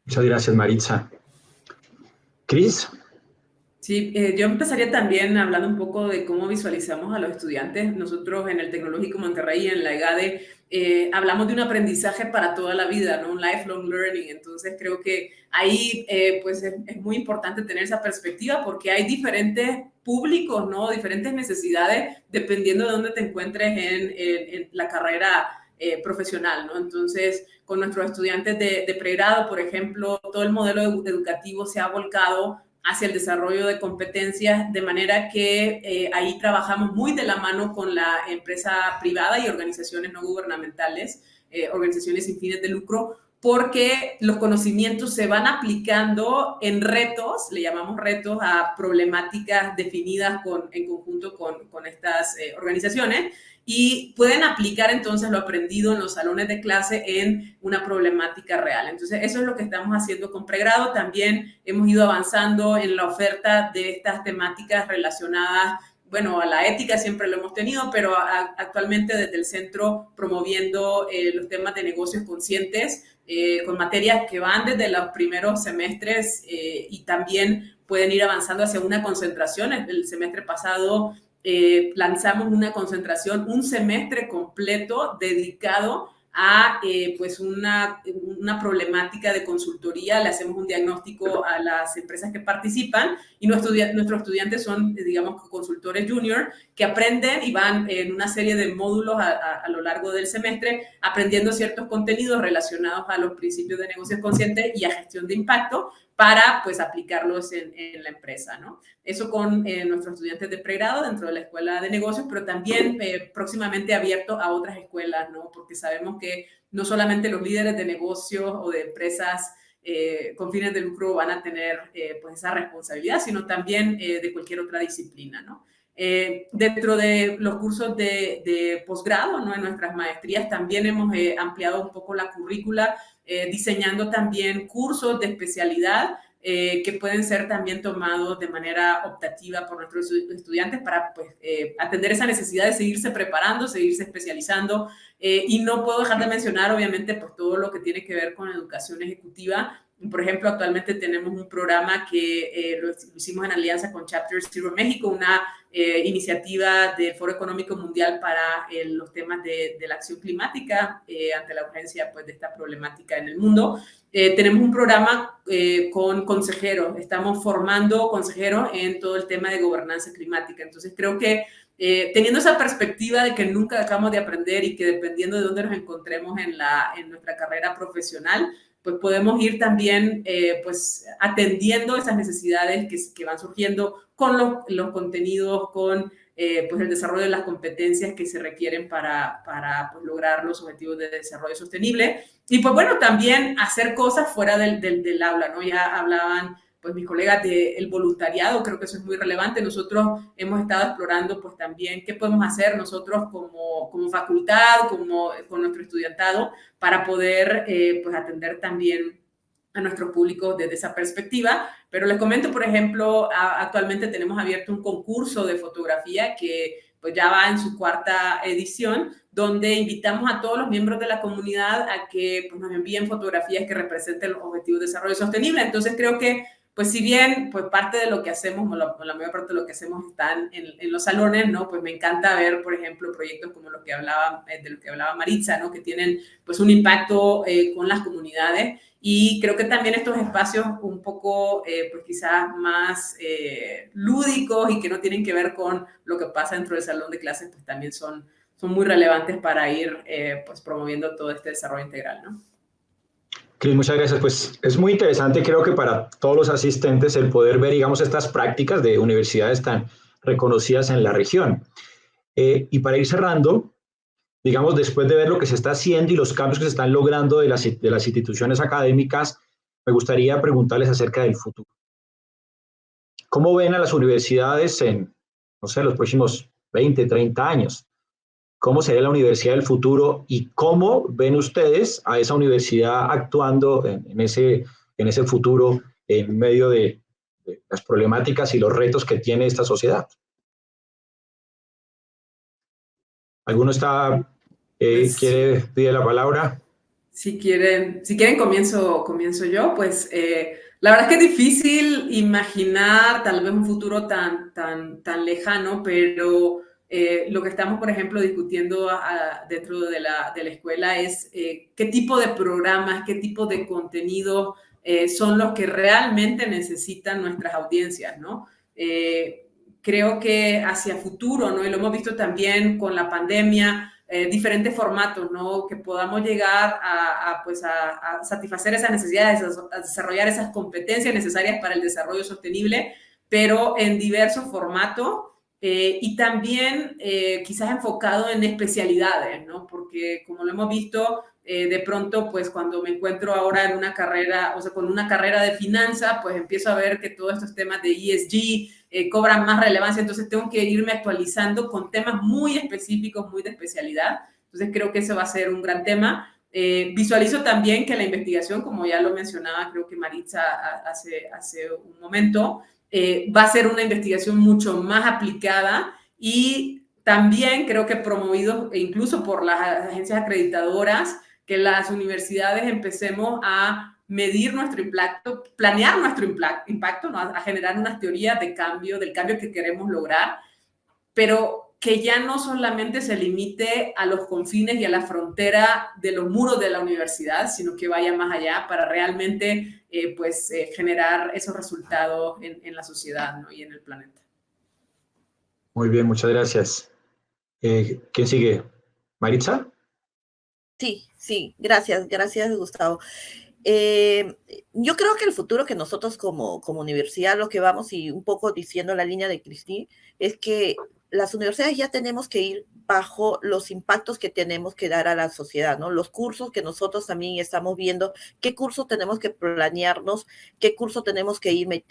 Muchas gracias, Maritza. Cris. Sí, yo empezaría también hablando un poco de cómo visualizamos a los estudiantes. Nosotros en el Tecnológico Monterrey, en la EGADE, hablamos de un aprendizaje para toda la vida, ¿no? Un lifelong learning. Entonces creo que ahí pues es muy importante tener esa perspectiva porque hay diferentes públicos, ¿no? Diferentes necesidades dependiendo de dónde te encuentres en la carrera profesional, ¿no? Entonces, con nuestros estudiantes de pregrado, por ejemplo, todo el modelo educativo se ha volcado hacia el desarrollo de competencias, de manera que ahí trabajamos muy de la mano con la empresa privada y organizaciones no gubernamentales, organizaciones sin fines de lucro, porque los conocimientos se van aplicando en retos, le llamamos retos a problemáticas definidas en conjunto con estas organizaciones, y pueden aplicar entonces lo aprendido en los salones de clase en una problemática real. Entonces, eso es lo que estamos haciendo con pregrado. También hemos ido avanzando en la oferta de estas temáticas relacionadas, bueno, a la ética siempre lo hemos tenido, pero actualmente desde el centro promoviendo los temas de negocios conscientes, con materias que van desde los primeros semestres y también pueden ir avanzando hacia una concentración. El semestre pasado lanzamos una concentración, un semestre completo dedicado a pues una problemática de consultoría. Le hacemos un diagnóstico a las empresas que participan y nuestros estudiantes son, digamos, consultores junior que aprenden y van en una serie de módulos a lo largo del semestre aprendiendo ciertos contenidos relacionados a los principios de negocios conscientes y a gestión de impacto para pues aplicarlos en la empresa, ¿no? Eso con nuestros estudiantes de pregrado dentro de la Escuela de Negocios, pero también próximamente abierto a otras escuelas, ¿no? Porque sabemos que no solamente los líderes de negocios o de empresas con fines de lucro van a tener pues esa responsabilidad, sino también de cualquier otra disciplina, ¿no? Dentro de los cursos de posgrado, ¿no? En nuestras maestrías también hemos ampliado un poco la currícula, diseñando también cursos de especialidad que pueden ser también tomados de manera optativa por nuestros estudiantes para pues, atender esa necesidad de seguirse preparando, seguirse especializando. Y no puedo dejar de mencionar, obviamente, pues, todo lo que tiene que ver con educación ejecutiva. Por ejemplo, actualmente tenemos un programa que lo hicimos en alianza con Chapter Zero México, una iniciativa del Foro Económico Mundial para los temas de la acción climática ante la urgencia pues, de esta problemática en el mundo. Tenemos un programa con consejeros, estamos formando consejeros en todo el tema de gobernanza climática. Entonces, creo que teniendo esa perspectiva de que nunca acabamos de aprender y que dependiendo de dónde nos encontremos en nuestra carrera profesional, pues podemos ir también pues atendiendo esas necesidades que van surgiendo con los contenidos, con pues el desarrollo de las competencias que se requieren para pues, lograr los objetivos de desarrollo sostenible. Y pues bueno, también hacer cosas fuera del aula, ¿no? Ya hablaban pues mis colegas del voluntariado, creo que eso es muy relevante. Nosotros hemos estado explorando pues también qué podemos hacer nosotros como facultad, con nuestro estudiantado, para poder pues atender también a nuestro público desde esa perspectiva. Pero les comento, por ejemplo, actualmente tenemos abierto un concurso de fotografía que pues ya va en su 4ª edición, donde invitamos a todos los miembros de la comunidad a que pues, nos envíen fotografías que representen los objetivos de desarrollo sostenible. Entonces creo que pues si bien pues parte de lo que hacemos, o la mayor parte de lo que hacemos están en los salones, ¿no? Pues me encanta ver, por ejemplo, proyectos como de los que hablaba Maritza, ¿no? Que tienen pues un impacto con las comunidades. Y creo que también estos espacios un poco, pues quizás más lúdicos y que no tienen que ver con lo que pasa dentro del salón de clases, pues también son muy relevantes para ir pues promoviendo todo este desarrollo integral, ¿no? Cris, muchas gracias. Pues es muy interesante, creo que para todos los asistentes, el poder ver, digamos, estas prácticas de universidades tan reconocidas en la región. Y para ir cerrando, digamos, después de ver lo que se está haciendo y los cambios que se están logrando de las instituciones académicas, me gustaría preguntarles acerca del futuro. ¿Cómo ven a las universidades en, no sé, los próximos 20, 30 años? ¿Cómo sería la universidad del futuro y cómo ven ustedes a esa universidad actuando en ese futuro en medio de las problemáticas y los retos que tiene esta sociedad? ¿Alguno Pues, quiere pedir la palabra? si quieren comienzo yo. Pues la verdad es que es difícil imaginar tal vez un futuro tan lejano, pero lo que estamos, por ejemplo, discutiendo dentro de la escuela es qué tipo de programas, qué tipo de contenidos son los que realmente necesitan nuestras audiencias, ¿no? Creo que hacia futuro, ¿no? Y lo hemos visto también con la pandemia, diferentes formatos, ¿no? Que podamos llegar pues a satisfacer esas necesidades, a desarrollar esas competencias necesarias para el desarrollo sostenible, pero en diversos formatos y también quizás enfocado en especialidades, ¿no? Porque como lo hemos visto, de pronto, pues cuando me encuentro ahora en una carrera, o sea, con una carrera de finanzas, pues empiezo a ver que todos estos temas de ESG cobran más relevancia, entonces tengo que irme actualizando con temas muy específicos, muy de especialidad. Entonces creo que eso va a ser un gran tema. Visualizo también que la investigación, como ya lo mencionaba, creo que Maritza hace un momento, va a ser una investigación mucho más aplicada y también creo que promovido incluso por las agencias acreditadoras, que las universidades empecemos a medir nuestro impacto, planear nuestro impacto, ¿no? A generar unas teorías de cambio, del cambio que queremos lograr, pero que ya no solamente se limite a los confines y a la frontera de los muros de la universidad, sino que vaya más allá para realmente generar esos resultados en la sociedad, ¿no? Y en el planeta. Muy bien, muchas gracias. ¿Quién sigue? ¿Maritza? Sí, gracias, Gustavo. Yo creo que el futuro que nosotros como universidad, lo que vamos y un poco diciendo la línea de Cristín, es que las universidades ya tenemos que ir bajo los impactos que tenemos que dar a la sociedad, ¿no? Los cursos que nosotros también estamos viendo, qué curso tenemos que planearnos, qué curso tenemos que ir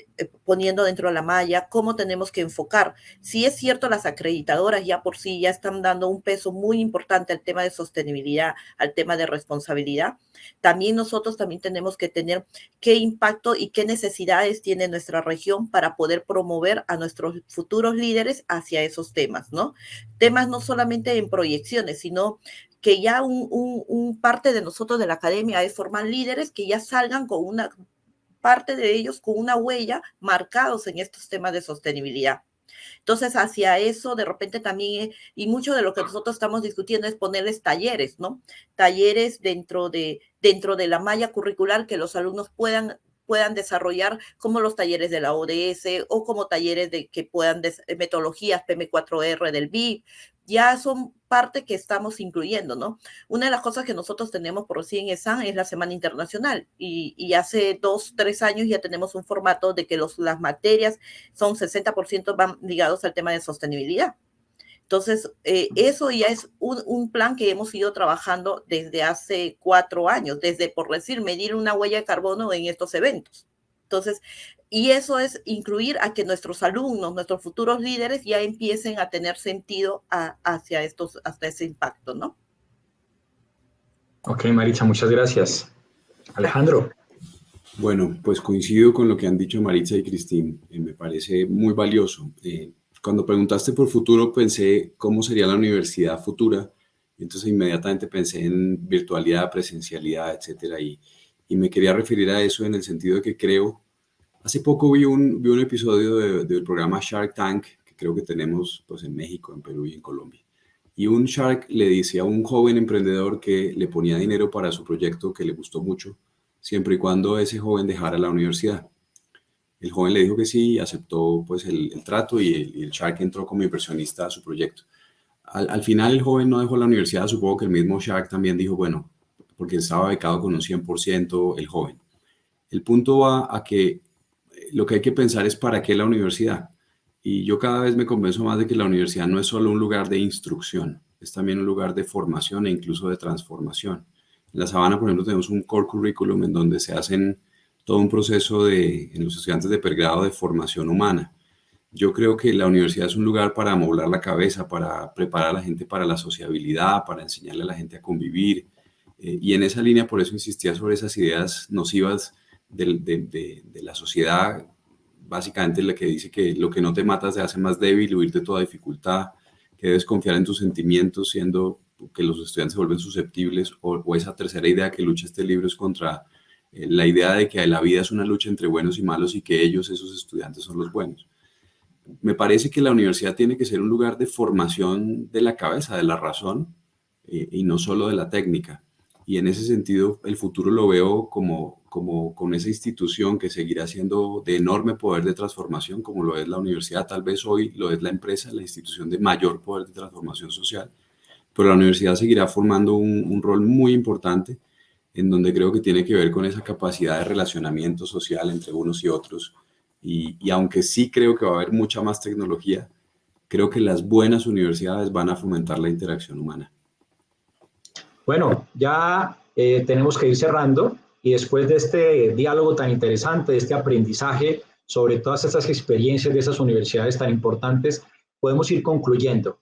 poniendo dentro de la malla, cómo tenemos que enfocar. Si es cierto, las acreditadoras ya por sí ya están dando un peso muy importante al tema de sostenibilidad, al tema de responsabilidad. También nosotros también tenemos que tener qué impacto y qué necesidades tiene nuestra región para poder promover a nuestros futuros líderes hacia esos temas, ¿no? Temas no solamente en proyecciones, sino que ya un parte de nosotros de la academia es formar líderes que ya salgan con una parte de ellos con una huella marcados en estos temas de sostenibilidad. Entonces, hacia eso, de repente también, y mucho de lo que nosotros estamos discutiendo es ponerles talleres, ¿no? Talleres dentro de la malla curricular que los alumnos puedan desarrollar, como los talleres de la ODS o como talleres que puedan, metodologías PM4R del BIP, ya son parte que estamos incluyendo, ¿no? Una de las cosas que nosotros tenemos por recién ESAN es la Semana Internacional y hace 2, 3 años ya tenemos un formato de que las materias son 60% van ligados al tema de sostenibilidad. Entonces, eso ya es un plan que hemos ido trabajando desde hace 4 años, desde, por decir, medir una huella de carbono en estos eventos. Entonces, y eso es incluir a que nuestros alumnos, nuestros futuros líderes ya empiecen a tener sentido hacia ese impacto, ¿no? Ok, Maritza, muchas gracias. Alejandro. Bueno, pues coincido con lo que han dicho Maritza y Cristín. Me parece muy valioso. Cuando preguntaste por futuro, pensé cómo sería la universidad futura. Entonces, inmediatamente pensé en virtualidad, presencialidad, etcétera. Y me quería referir a eso en el sentido de que creo... Hace poco vi un episodio del programa Shark Tank, que creo que tenemos pues, en México, en Perú y en Colombia. Y un Shark le dice a un joven emprendedor que le ponía dinero para su proyecto que le gustó mucho, siempre y cuando ese joven dejara la universidad. El joven le dijo que sí y aceptó pues, el trato y el Shark entró como inversionista a su proyecto. Al final el joven no dejó la universidad, supongo que el mismo Shark también dijo, bueno, porque estaba becado con un 100% el joven. El punto va a que lo que hay que pensar es para qué la universidad. Y yo cada vez me convenzo más de que la universidad no es solo un lugar de instrucción, es también un lugar de formación e incluso de transformación. En La Sabana, por ejemplo, tenemos un core curriculum en donde se hacen todo un proceso en los estudiantes de pregrado de formación humana. Yo creo que la universidad es un lugar para amoblar la cabeza, para preparar a la gente para la sociabilidad, para enseñarle a la gente a convivir. Y en esa línea, por eso insistía sobre esas ideas nocivas de la sociedad, básicamente la que dice que lo que no te mata te hace más débil, huir de toda dificultad, que debes confiar en tus sentimientos, siendo que los estudiantes se vuelven susceptibles, o esa tercera idea que lucha este libro es contra la idea de que la vida es una lucha entre buenos y malos y que ellos, esos estudiantes, son los buenos. Me parece que la universidad tiene que ser un lugar de formación de la cabeza, de la razón, y no solo de la técnica. Y en ese sentido, el futuro lo veo como con esa institución que seguirá siendo de enorme poder de transformación, como lo es la universidad. Tal vez hoy lo es la empresa, la institución de mayor poder de transformación social, pero la universidad seguirá formando un rol muy importante en donde creo que tiene que ver con esa capacidad de relacionamiento social entre unos y otros. Y aunque sí creo que va a haber mucha más tecnología, creo que las buenas universidades van a fomentar la interacción humana. Bueno, ya tenemos que ir cerrando y después de este diálogo tan interesante, de este aprendizaje sobre todas estas experiencias de esas universidades tan importantes, podemos ir concluyendo.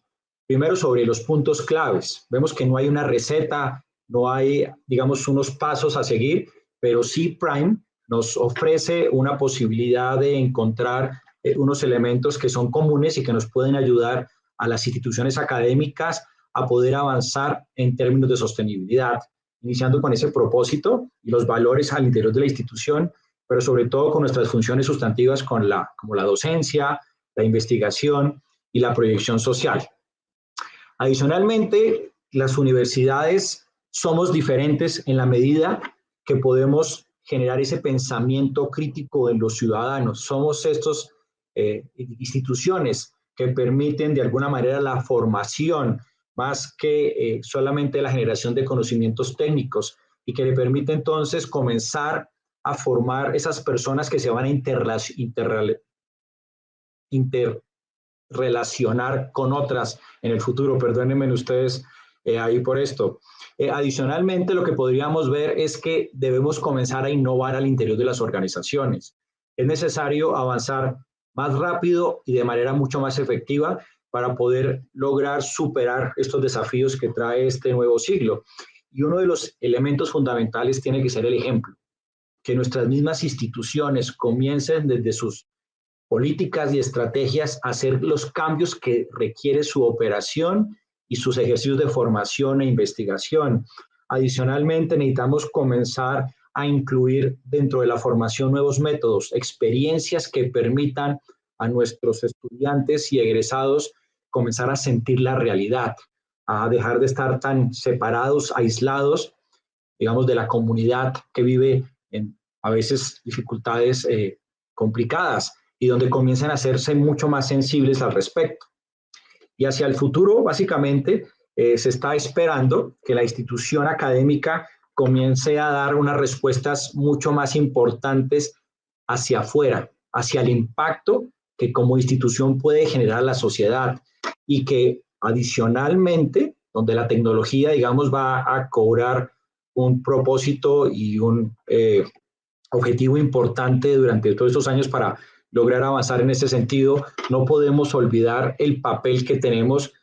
Primero, sobre los puntos claves. Vemos que no hay una receta, no hay, digamos, unos pasos a seguir, pero sí Prime nos ofrece una posibilidad de encontrar unos elementos que son comunes y que nos pueden ayudar a las instituciones académicas a poder avanzar en términos de sostenibilidad, iniciando con ese propósito y los valores al interior de la institución, pero sobre todo con nuestras funciones sustantivas como la docencia, la investigación y la proyección social. Adicionalmente, las universidades somos diferentes en la medida que podemos generar ese pensamiento crítico en los ciudadanos. Somos estas instituciones que permiten de alguna manera la formación más que solamente la generación de conocimientos técnicos y que le permite entonces comenzar a formar esas personas que se van a interrelacionar con otras en el futuro. Perdónenme ustedes ahí por esto. Adicionalmente, lo que podríamos ver es que debemos comenzar a innovar al interior de las organizaciones. Es necesario avanzar más rápido y de manera mucho más efectiva para poder lograr superar estos desafíos que trae este nuevo siglo. Y uno de los elementos fundamentales tiene que ser el ejemplo, que nuestras mismas instituciones comiencen desde sus políticas y estrategias a hacer los cambios que requiere su operación y sus ejercicios de formación e investigación. Adicionalmente, necesitamos comenzar a incluir dentro de la formación nuevos métodos, experiencias que permitan a nuestros estudiantes y egresados comenzar a sentir la realidad, a dejar de estar tan separados, aislados, digamos, de la comunidad que vive en a veces dificultades complicadas y donde comiencen a hacerse mucho más sensibles al respecto. Y hacia el futuro, básicamente, se está esperando que la institución académica comience a dar unas respuestas mucho más importantes hacia afuera, hacia el impacto que como institución puede generar la sociedad y que adicionalmente, donde la tecnología, digamos, va a cobrar un propósito y un objetivo importante durante todos estos años para lograr avanzar en ese sentido, no podemos olvidar el papel que tenemos,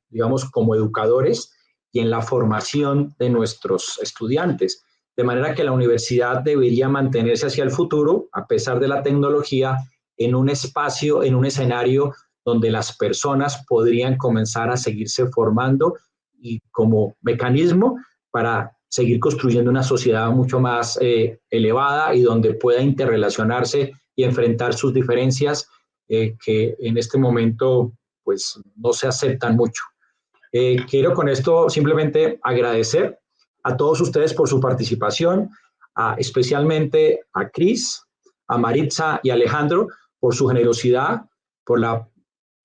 digamos, como educadores y en la formación de nuestros estudiantes. De manera que la universidad debería mantenerse hacia el futuro, a pesar de la tecnología, en un espacio, en un escenario donde las personas podrían comenzar a seguirse formando y como mecanismo para seguir construyendo una sociedad mucho más elevada y donde pueda interrelacionarse y enfrentar sus diferencias que en este momento pues no se aceptan mucho. Quiero con esto simplemente agradecer a todos ustedes por su participación, especialmente a Cris, a Maritza y a Alejandro por su generosidad,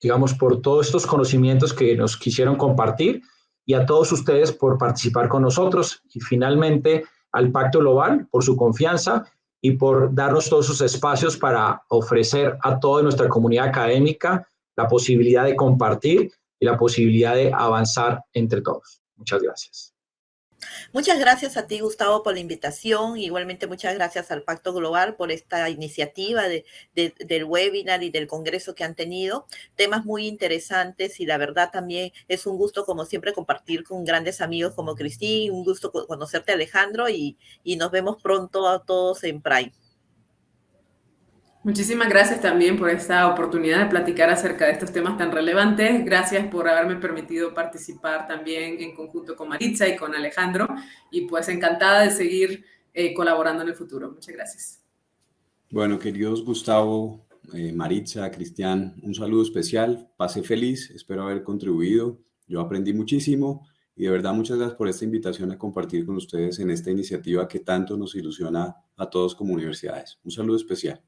digamos, por todos estos conocimientos que nos quisieron compartir y a todos ustedes por participar con nosotros y finalmente al Pacto Global por su confianza y por darnos todos esos espacios para ofrecer a toda nuestra comunidad académica la posibilidad de compartir y la posibilidad de avanzar entre todos. Muchas gracias. Muchas gracias a ti, Gustavo, por la invitación. Igualmente, muchas gracias al Pacto Global por esta iniciativa del webinar y del congreso que han tenido. Temas muy interesantes y la verdad también es un gusto, como siempre, compartir con grandes amigos como Cristín. Un gusto conocerte, Alejandro, y nos vemos pronto a todos en Prime. Muchísimas gracias también por esta oportunidad de platicar acerca de estos temas tan relevantes. Gracias por haberme permitido participar también en conjunto con Maritza y con Alejandro. Y pues encantada de seguir colaborando en el futuro. Muchas gracias. Bueno, queridos Gustavo, Maritza, Cristian, un saludo especial. Pasé feliz, espero haber contribuido. Yo aprendí muchísimo y de verdad muchas gracias por esta invitación a compartir con ustedes en esta iniciativa que tanto nos ilusiona a todos como universidades. Un saludo especial.